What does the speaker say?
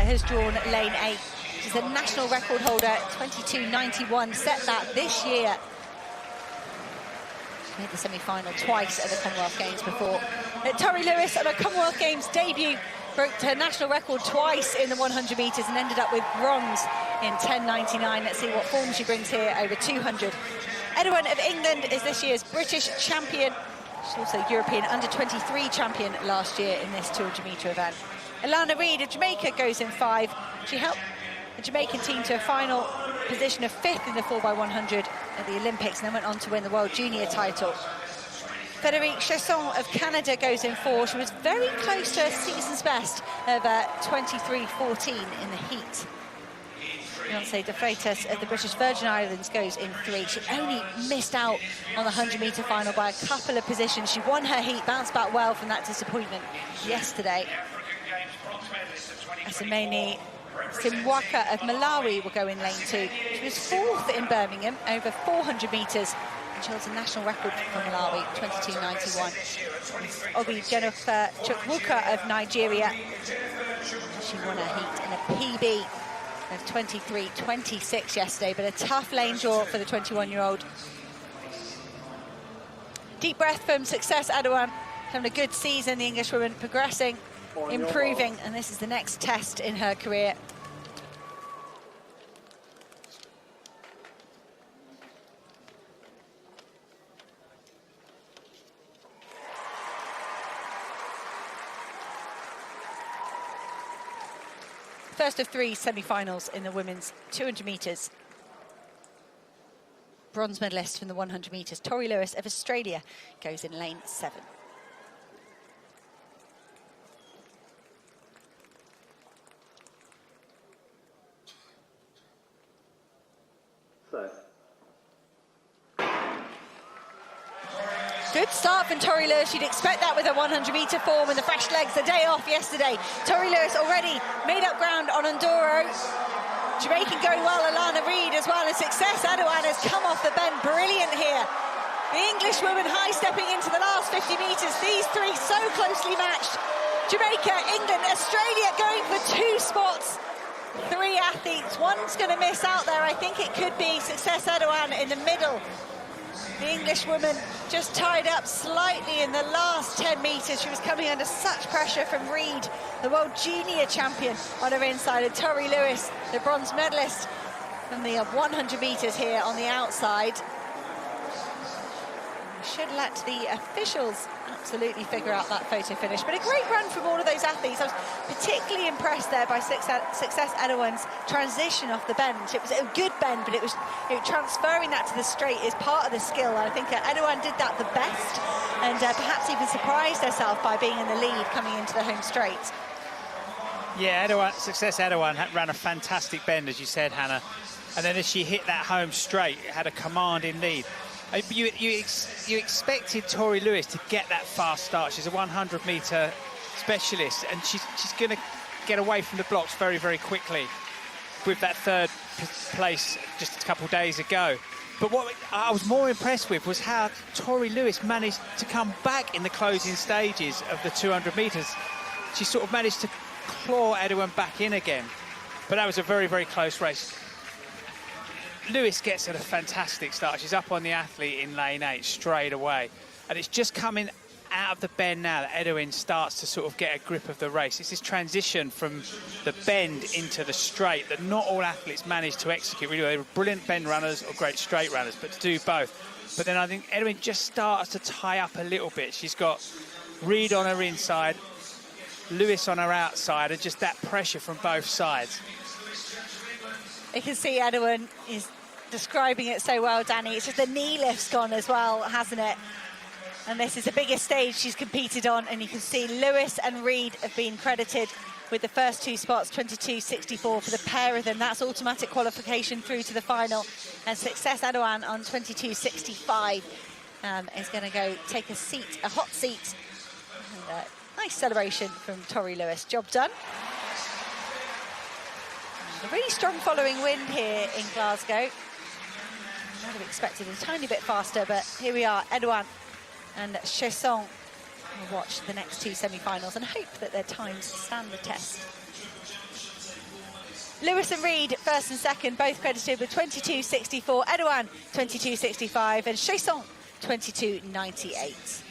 has drawn lane 8. She's a national record holder, 22.91, set that this year. She made the semi-final twice at the Commonwealth Games before. Tori Lewis, on her Commonwealth Games debut, broke her national record twice in the 100 metres and ended up with bronze in 10.99. Let's see what form she brings here over 200. Adaejah of England is this year's British champion. She's also European under-23 champion last year in this 200-metre event. Alana Reid of Jamaica goes in 5. She helped the Jamaican team to a final position of 5th in the 4x100 at the Olympics and then went on to win the World Junior title. Frédérique Chesson of Canada goes in 4. She was very close to her season's best of 23.14 in the heat. Beyoncé de Freitas of the British Virgin Islands goes in 3. She only missed out on the 100-metre final by a couple of positions. She won her heat, bounced back well from that disappointment yesterday. Asameni Simwaka of Malawi will go in lane 2. She was 4th in Birmingham over 400 metres. And she holds a national record for Malawi, 22.91. Obi Jennifer Chukwuka of Nigeria. She won her heat in a PB of 23.26 yesterday, but a tough lane draw for the 21-year-old. Deep breath from Success Adaejah, having a good season, the Englishwoman, progressing, improving, and this is the next test in her career. First of 3 semi-finals in the women's 200 metres. Bronze medalist from the 100 metres, Tori Lewis of Australia, goes in lane 7. Good start from Tori Lewis. You'd expect that with a 100-metre form and the fresh legs, the day off yesterday. Tori Lewis already made up ground on Enduro. Jamaican going well, Alana Reid as well, and Success Adaejah has come off the bend brilliant here. The English woman high-stepping into the last 50 metres. These 3 so closely matched. Jamaica, England, Australia going for 2 spots. 3 athletes, one's going to miss out there. I think it could be Success Adaejah in the middle. The English woman just tied up slightly in the last 10 metres. She was coming under such pressure from Reid, the World Junior champion, on her inside, and Tori Lewis, the bronze medalist from the 100 metres here on the outside. We should let the officials absolutely figure out that photo finish. But a great run from all of those athletes. I was particularly impressed there by Success Adaejah's transition off the bend. It was a good bend, but it was transferring that to the straight is part of the skill. I think Adaejah did that the best, and perhaps even surprised herself by being in the lead coming into the home straight. Yeah, Success Adaejah ran a fantastic bend, as you said, Hannah. And then as she hit that home straight, it had a commanding lead. You expected Tori Lewis to get that fast start. She's a 100-metre specialist, and she's going to get away from the blocks very, very quickly with that 3rd place just a couple of days ago. But what I was more impressed with was how Tori Lewis managed to come back in the closing stages of the 200 metres. She sort of managed to claw Adaejah back in again. But that was a very, very close race. Lewis gets at a fantastic start. She's up on the athlete in lane 8 straight away. And it's just coming out of the bend now that Adaejah starts to sort of get a grip of the race. It's this transition from the bend into the straight that not all athletes manage to execute. Really, they were brilliant bend runners or great straight runners, but to do both. But then I think Adaejah just starts to tie up a little bit. She's got Reid on her inside, Lewis on her outside, and just that pressure from both sides. You can see Adaejah is describing it so well, Danny. It's just the knee lift's gone as well, hasn't it? And this is the biggest stage she's competed on, and you can see Lewis and Reid have been credited with the first 2 spots, 22.64 for the pair of them. That's automatic qualification through to the final. And Success Adaejah on 22.65 is going to go take a seat, a hot seat. And, nice celebration from Tori Lewis. Job done. And a really strong following wind here in Glasgow. I might have expected a tiny bit faster, but here we are. Adaejah and Chesson will watch the next 2 semi-finals and hope that their times stand the test. Lewis and Reed, first and second, both credited with 22.64. Adaejah 22.65 and Chesson 22.98.